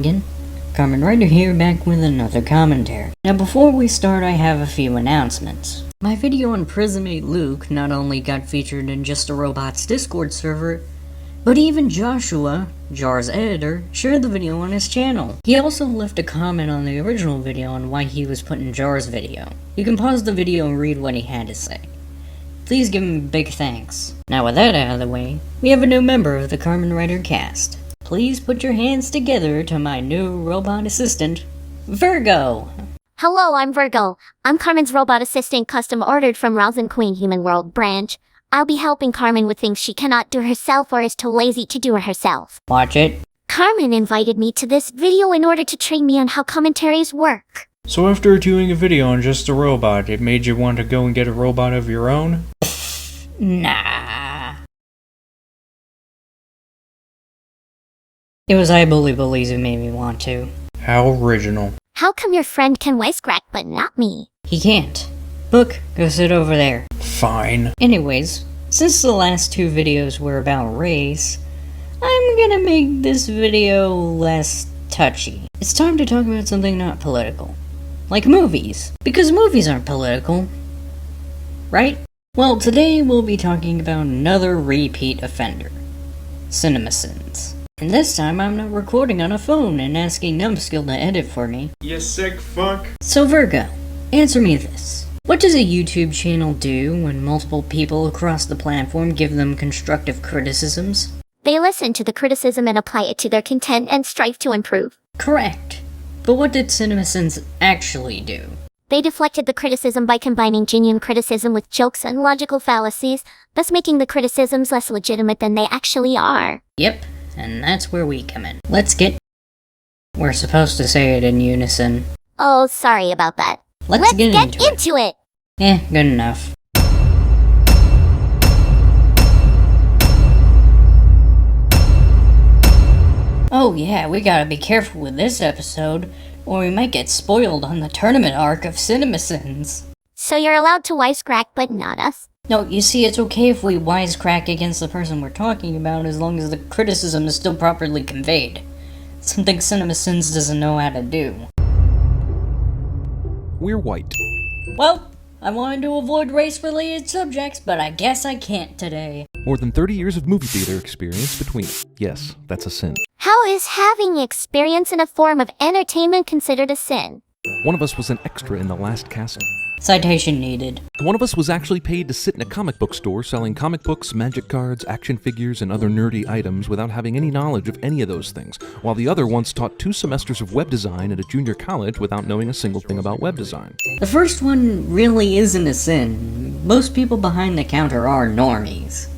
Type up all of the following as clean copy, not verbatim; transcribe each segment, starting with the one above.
again. Carmen Ryder here, back with another commentary. Now before we start, I have a few announcements. My video on Prismate Luke not only got featured in Just a Robot's Discord server, but even Joshua, Jar's editor, shared the video on his channel. He also left a comment on the original video on why he was put in Jar's video. You can pause the video and read what he had to say. Please give him a big thanks. Now with that out of the way, we have a new member of the Carmen Ryder cast. Please put your hands together to my new robot assistant, Virgo! Hello, I'm Virgo. I'm Carmen's robot assistant custom ordered from Rosin Queen Human World branch. I'll be helping Carmen with things she cannot do herself or is too lazy to do herself. Watch it. Carmen invited me to this video in order to train me on how commentaries work. So after doing a video on Just a Robot, it made you want to go and get a robot of your own? Nah. It was I Bully Bullies who made me want to. How original. How come your friend can wisecrack but not me? He can't. Book, go sit over there. Fine. Anyways, since the last two videos were about race, I'm gonna make this video less touchy. It's time to talk about something not political. Like movies. Because movies aren't political. Right? Well, today we'll be talking about another repeat offender. CinemaSins. And this time I'm not recording on a phone and asking Numbskill to edit for me. You sick fuck. So Virgo, answer me this. What does a YouTube channel do when multiple people across the platform give them constructive criticisms? They listen to the criticism and apply it to their content and strive to improve. Correct. But what did CinemaSins actually do? They deflected the criticism by combining genuine criticism with jokes and logical fallacies, thus making the criticisms less legitimate than they actually are. Yep, and that's where we come in. We're supposed to say it in unison. Oh, sorry about that. Let's get into it! Good enough. Oh yeah, we gotta be careful with this episode, or we might get spoiled on the tournament arc of CinemaSins. So you're allowed to wisecrack, but not us? No, you see, it's okay if we wisecrack against the person we're talking about as long as the criticism is still properly conveyed. Something CinemaSins doesn't know how to do. We're white. Well, I wanted to avoid race-related subjects, but I guess I can't today. More than 30 years of movie theater experience between. Yes, that's a sin. How is having experience in a form of entertainment considered a sin? One of us was an extra in the last casting. Citation needed. One of us was actually paid to sit in a comic book store selling comic books, magic cards, action figures, and other nerdy items without having any knowledge of any of those things, while the other once taught 2 semesters of web design at a junior college without knowing a single thing about web design. The first one really isn't a sin. Most people behind the counter are normies.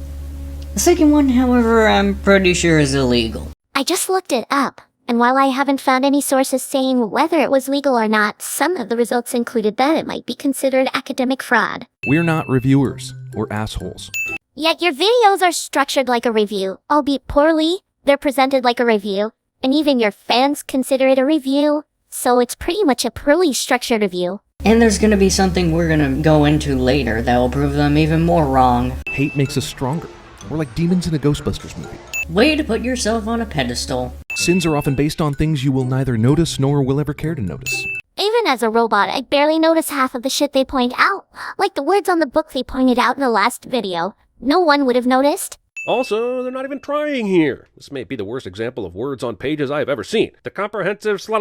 The second one, however, I'm pretty sure is illegal. I just looked it up, and while I haven't found any sources saying whether it was legal or not, some of the results included that it might be considered academic fraud. We're not reviewers, or assholes. Yet your videos are structured like a review, albeit poorly. They're presented like a review, and even your fans consider it a review, so it's pretty much a poorly structured review. And there's gonna be something we're gonna go into later that will prove them even more wrong. Hate makes us stronger. We're like demons in a Ghostbusters movie. Way to put yourself on a pedestal. Sins are often based on things you will neither notice nor will ever care to notice. Even as a robot, I barely notice half of the shit they point out. Like the words on the book they pointed out in the last video. No one would have noticed. Also, they're not even trying here. This may be the worst example of words on pages I have ever seen. The comprehensive Should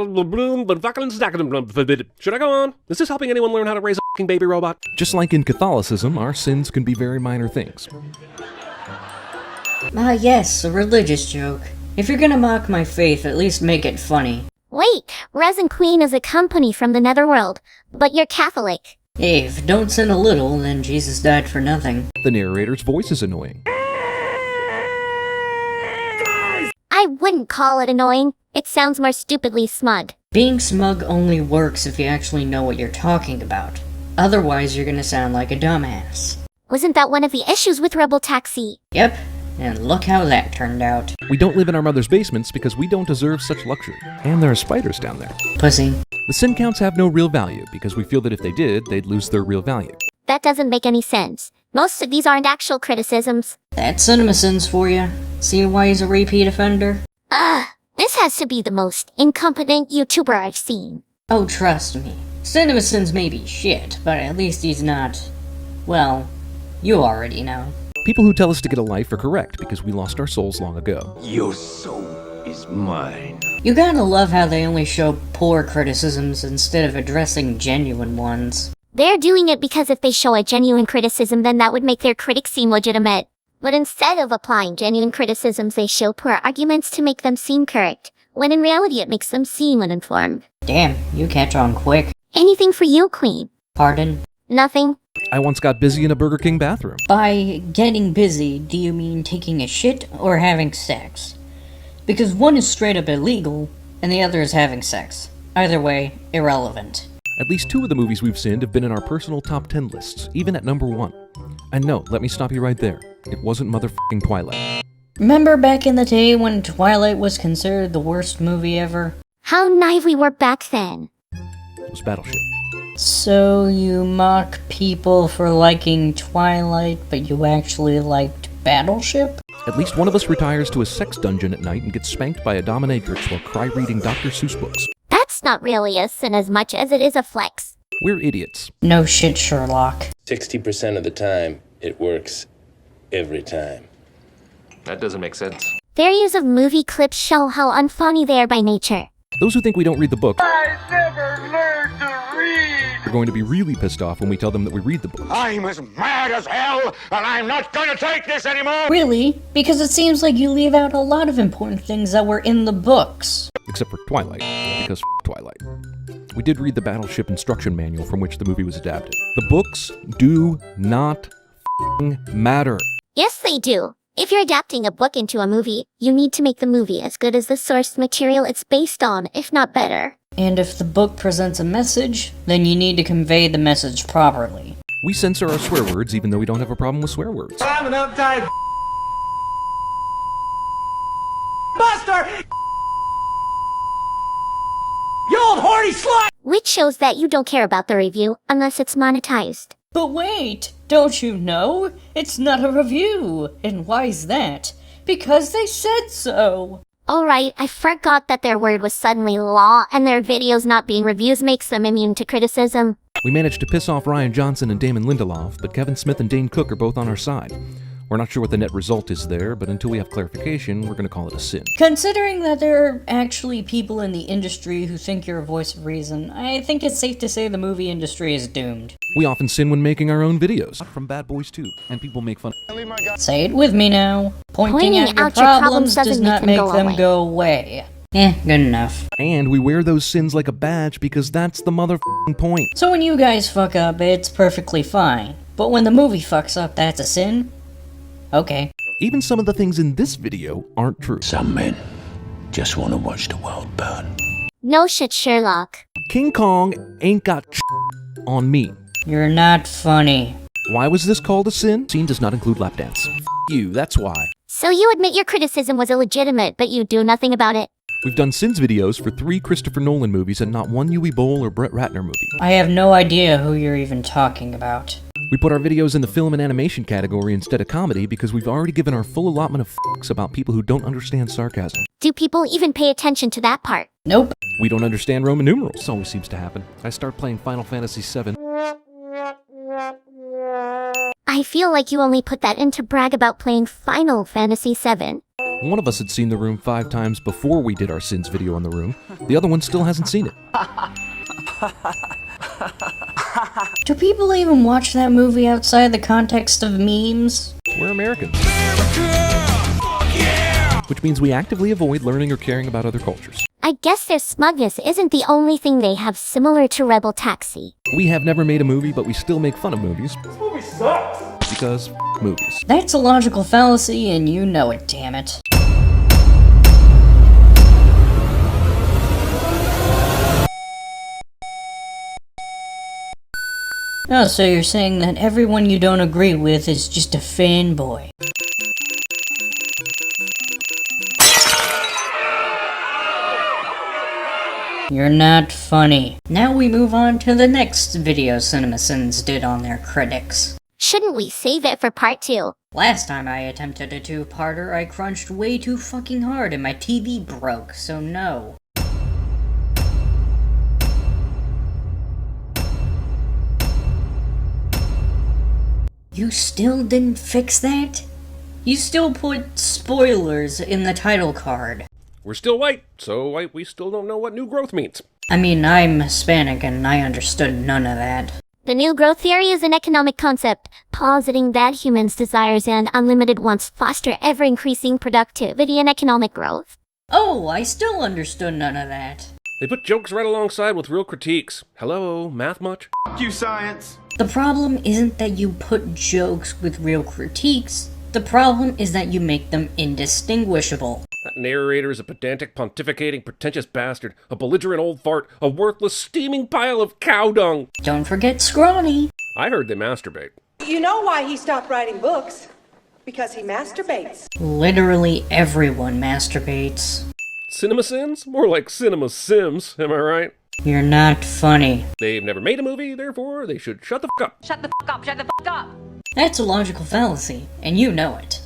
I go on? Is this helping anyone learn how to raise a f***ing baby robot? Just like in Catholicism, our sins can be very minor things. Ah yes, a religious joke. If you're gonna mock my faith, at least make it funny. Wait, Resin Queen is a company from the Netherworld, but you're Catholic. Hey, if you don't sin a little, then Jesus died for nothing. The narrator's voice is annoying. I wouldn't call it annoying. It sounds more stupidly smug. Being smug only works if you actually know what you're talking about. Otherwise, you're gonna sound like a dumbass. Wasn't that one of the issues with Rebel Taxi? Yep, and look how that turned out. We don't live in our mother's basements because we don't deserve such luxury. And there are spiders down there. Pussy. The sin counts have no real value because we feel that if they did, they'd lose their real value. That doesn't make any sense. Most of these aren't actual criticisms. That's CinemaSins for you. See why he's a repeat offender? This has to be the most incompetent YouTuber I've seen. Oh, trust me. CinemaSins may be shit, but at least he's not... well, you already know. People who tell us to get a life are correct because we lost our souls long ago. Your soul is mine. You gotta love how they only show poor criticisms instead of addressing genuine ones. They're doing it because if they show a genuine criticism, then that would make their critics seem legitimate. But instead of applying genuine criticisms, they show poor arguments to make them seem correct, when in reality it makes them seem uninformed. Damn, you catch on quick. Anything for you, Queen? Pardon? Nothing. I once got busy in a Burger King bathroom. By getting busy, do you mean taking a shit or having sex? Because one is straight up illegal, and the other is having sex. Either way, irrelevant. At least 2 of the movies we've sinned have been in our personal top 10 lists, even at number 1. And no, let me stop you right there. It wasn't motherfucking Twilight. Remember back in the day when Twilight was considered the worst movie ever? How naive we were back then. It was Battleship. So you mock people for liking Twilight, but you actually liked Battleship? At least one of us retires to a sex dungeon at night and gets spanked by a dominatrix while cry-reading Dr. Seuss books. That's not really a sin as much as it is a flex. We're idiots. No shit, Sherlock. 60% of the time, it works every time. That doesn't make sense. Their use of movie clips show how unfunny they are by nature. Those who think we don't read the book are going to be really pissed off when we tell them that we read the book. I'm as mad as hell, and I'm not gonna take this anymore! Really? Because it seems like you leave out a lot of important things that were in the books. Except for Twilight, because Twilight. We did read the Battleship instruction manual from which the movie was adapted. The books do not matter. Yes, they do. If you're adapting a book into a movie, you need to make the movie as good as the source material it's based on, if not better. And if the book presents a message, then you need to convey the message properly. We censor our swear words even though we don't have a problem with swear words. I'm an uptight buster! You old horny slut! Which shows that you don't care about the review unless it's monetized. But wait, don't you know? It's not a review. And why's that? Because they said so. Alright, I forgot that their word was suddenly law, and their videos not being reviews makes them immune to criticism. We managed to piss off Ryan Johnson and Damon Lindelof, but Kevin Smith and Dane Cook are both on our side. We're not sure what the net result is there, but until we have clarification, we're going to call it a sin. Considering that there are actually people in the industry who think you're a voice of reason, I think it's safe to say the movie industry is doomed. We often sin when making our own videos. From Bad Boys 2, and people make fun. Say it with me now. Pointing out your problems does not make them go away. Good enough. And we wear those sins like a badge because that's the motherfucking point. So when you guys fuck up, it's perfectly fine. But when the movie fucks up, that's a sin? Okay. Even some of the things in this video aren't true. Some men just want to watch the world burn. No shit, Sherlock. King Kong ain't got on me. You're not funny. Why was this called a sin? Scene does not include lap dance. You, that's why. So you admit your criticism was illegitimate, but you do nothing about it? We've done sins videos for 3 Christopher Nolan movies and not one Uwe Boll or Brett Ratner movie. I have no idea who you're even talking about. We put our videos in the film and animation category instead of comedy because we've already given our full allotment of fucks about people who don't understand sarcasm. Do people even pay attention to that part? Nope. We don't understand Roman numerals. This always seems to happen. I start playing Final Fantasy VII. I feel like you only put that in to brag about playing Final Fantasy VII. One of us had seen The Room 5 times before we did our sins video on The Room. The other one still hasn't seen it. Do people even watch that movie outside the context of memes? We're Americans. Which means we actively avoid learning or caring about other cultures. I guess their smugness isn't the only thing they have similar to Rebel Taxi. We have never made a movie, but we still make fun of movies. This movie sucks! Because movies. That's a logical fallacy, and you know it, damn it. Oh, so you're saying that everyone you don't agree with is just a fanboy. You're not funny. Now we move on to the next video CinemaSins did on their critics. Shouldn't we save it for part 2? Last time I attempted a two-parter, I crunched way too fucking hard and my TV broke, so no. You still didn't fix that? You still put spoilers in the title card. We're still white, so white we still don't know what new growth means. I mean, I'm Hispanic and I understood none of that. The new growth theory is an economic concept, positing that humans' desires and unlimited wants foster ever-increasing productivity and economic growth. Oh, I still understood none of that. They put jokes right alongside with real critiques. Hello, math much? F you, science. The problem isn't that you put jokes with real critiques. The problem is that you make them indistinguishable. That narrator is a pedantic, pontificating, pretentious bastard, a belligerent old fart, a worthless, steaming pile of cow dung. Don't forget Scrawny. I heard they masturbate. You know why he stopped writing books? Because he masturbates. Literally everyone masturbates. CinemaSins? More like CinemaSims, am I right? You're not funny. They've never made a movie, therefore they should shut the f*** up. Shut the f*** up, shut the f*** up! That's a logical fallacy, and you know it.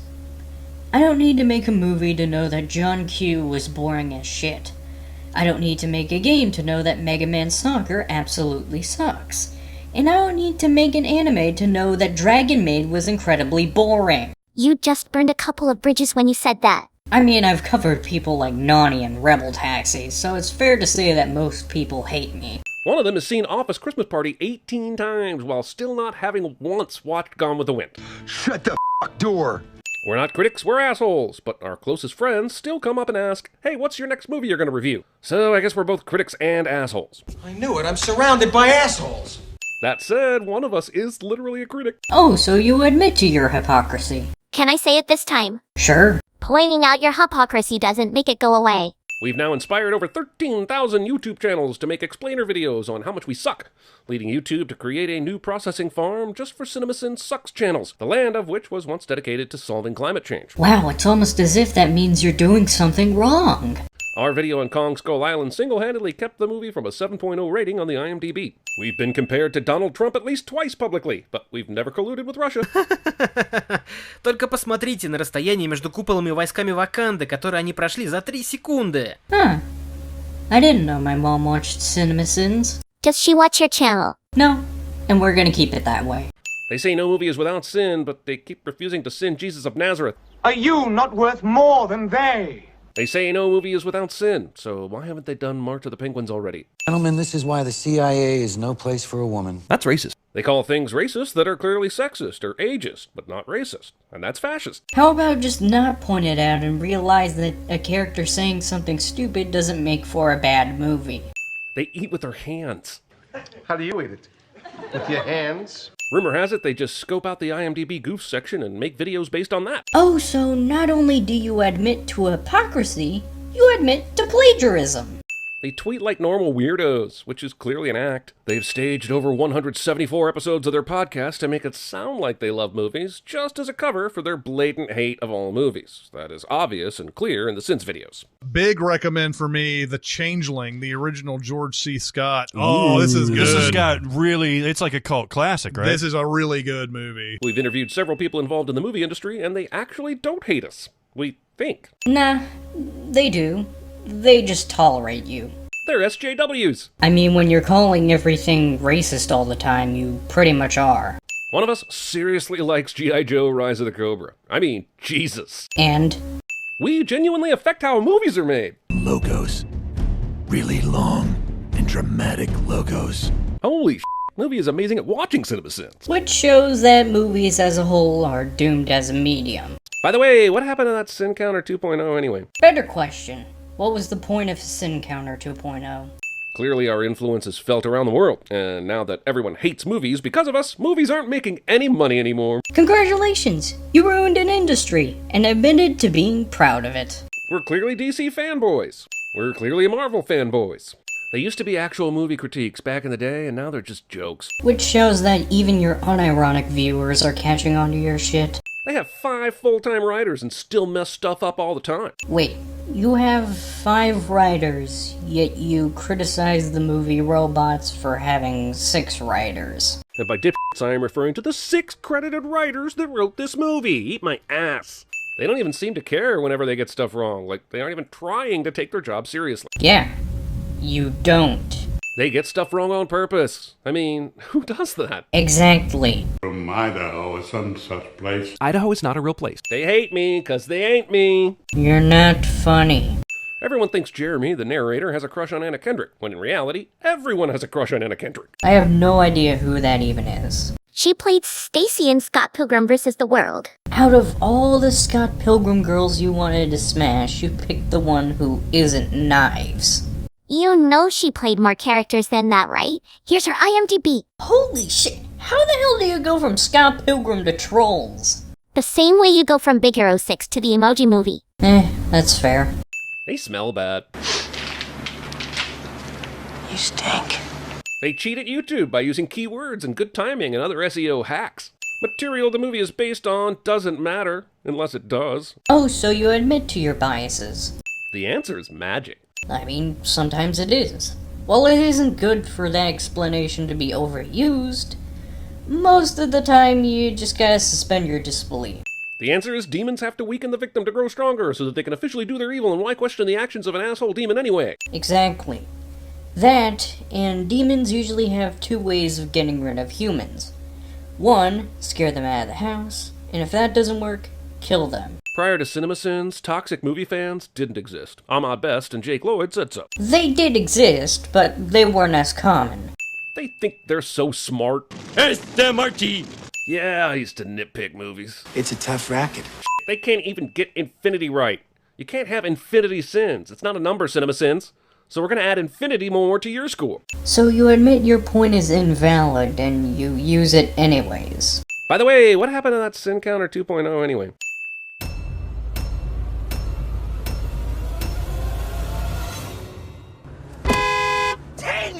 I don't need to make a movie to know that John Q was boring as shit. I don't need to make a game to know that Mega Man Soccer absolutely sucks. And I don't need to make an anime to know that Dragon Maid was incredibly boring. You just burned a couple of bridges when you said that. I mean, I've covered people like Nani and Rebel Taxi, so it's fair to say that most people hate me. One of them has seen Office Christmas Party 18 times while still not having once watched Gone with the Wind. Shut the f*** door. We're not critics, we're assholes, but our closest friends still come up and ask, hey, what's your next movie you're gonna review? So I guess we're both critics and assholes. I knew it, I'm surrounded by assholes. That said, one of us is literally a critic. Oh, so you admit to your hypocrisy. Can I say it this time? Sure. Pointing out your hypocrisy doesn't make it go away. We've now inspired over 13,000 YouTube channels to make explainer videos on how much we suck, leading YouTube to create a new processing farm just for CinemaSins Sucks channels, the land of which was once dedicated to solving climate change. Wow, it's almost as if that means you're doing something wrong. Our video on Kong Skull Island single-handedly kept the movie from a 7.0 rating on the IMDb. We've been compared to Donald Trump at least twice publicly, but we've never colluded with Russia. Только посмотрите на расстояние между куполом и войсками Ваканды, которые они прошли за 3 секунды. Huh. I didn't know my mom watched CinemaSins. Does she watch your channel? No, and we're gonna keep it that way. They say no movie is without sin, but they keep refusing to sin Jesus of Nazareth. Are you not worth more than they? They say no movie is without sin, so why haven't they done March of the Penguins already? Gentlemen, this is why the CIA is no place for a woman. That's racist. They call things racist that are clearly sexist or ageist, but not racist, and that's fascist. How about just not point it out and realize that a character saying something stupid doesn't make for a bad movie? They eat with their hands. How do you eat it? With your hands? Rumor has it they just scope out the IMDb goof section and make videos based on that. Oh, so not only do you admit to hypocrisy, you admit to plagiarism. They tweet like normal weirdos, which is clearly an act. They've staged over 174 episodes of their podcast to make it sound like they love movies, just as a cover for their blatant hate of all movies. That is obvious and clear in the Sins videos. Big recommend for me, The Changeling, the original George C. Scott. Oh, this is good. This has got really, it's like a cult classic, right? This is a really good movie. We've interviewed several people involved in the movie industry, and they actually don't hate us. We think. Nah, they do. They just tolerate you. They're SJWs. I mean, when you're calling everything racist all the time, you pretty much are. One of us seriously likes G.I. Joe Rise of the Cobra. I mean, Jesus. And? We genuinely affect how movies are made. Logos. Really long and dramatic logos. Holy movie is amazing at watching CinemaSins. Which shows that movies as a whole are doomed as a medium. By the way, what happened to that Sin Counter 2.0 anyway? Better question. What was the point of Sin Counter 2.0? Clearly our influence is felt around the world, and now that everyone hates movies because of us, movies aren't making any money anymore. Congratulations! You ruined an industry, and admitted to being proud of it. We're clearly DC fanboys. We're clearly Marvel fanboys. They used to be actual movie critiques back in the day, and now they're just jokes. Which shows that even your unironic viewers are catching on to your shit. They have 5 full-time writers and still mess stuff up all the time. Wait, you have 5 writers, yet you criticize the movie Robots for having 6 writers. And by dipshits, I am referring to the 6 credited writers that wrote this movie. Eat my ass. They don't even seem to care whenever they get stuff wrong. Like, they aren't even trying to take their job seriously. Yeah, you don't. They get stuff wrong on purpose. I mean, who does that? Exactly. From Idaho or some such place. Idaho is not a real place. They hate me because they ain't me. You're not funny. Everyone thinks Jeremy, the narrator, has a crush on Anna Kendrick, when in reality, everyone has a crush on Anna Kendrick. I have no idea who that even is. She played Stacy in Scott Pilgrim vs. the World. Out of all the Scott Pilgrim girls you wanted to smash, you picked the one who isn't Knives. You know she played more characters than that, right? Here's her IMDb. Holy shit, how the hell do you go from Scott Pilgrim to Trolls? The same way you go from Big Hero 6 to the Emoji Movie. That's fair. They smell bad. You stink. They cheat at YouTube by using keywords and good timing and other SEO hacks. Material the movie is based on doesn't matter, unless it does. Oh, so you admit to your biases. The answer is magic. I mean, sometimes it is. While it isn't good for that explanation to be overused, most of the time you just gotta suspend your disbelief. The answer is demons have to weaken the victim to grow stronger so that they can officially do their evil, and why question the actions of an asshole demon anyway? Exactly. That, and demons usually have 2 ways of getting rid of humans. 1, scare them out of the house, and if that doesn't work, kill them. Prior to CinemaSins, toxic movie fans didn't exist. Ahmad Best and Jake Lloyd said so. They did exist, but they weren't as common. They think they're so smart. Este Martin! Yeah, I used to nitpick movies. It's a tough racket. They can't even get infinity right. You can't have infinity sins. It's not a number, CinemaSins. So we're gonna add infinity more to your score. So you admit your point is invalid, and you use it anyways. By the way, what happened to that Sin Counter 2.0 anyway?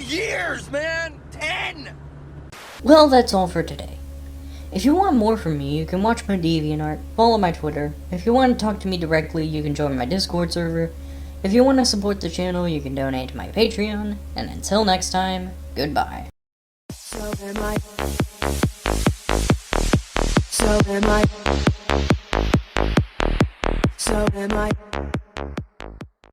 Years, man! 10! Well, that's all for today. If you want more from me, you can watch my DeviantArt, follow my Twitter. If you want to talk to me directly, you can join my Discord server. If you want to support the channel, you can donate to my Patreon. And until next time, goodbye. So am I. So am I. So am I.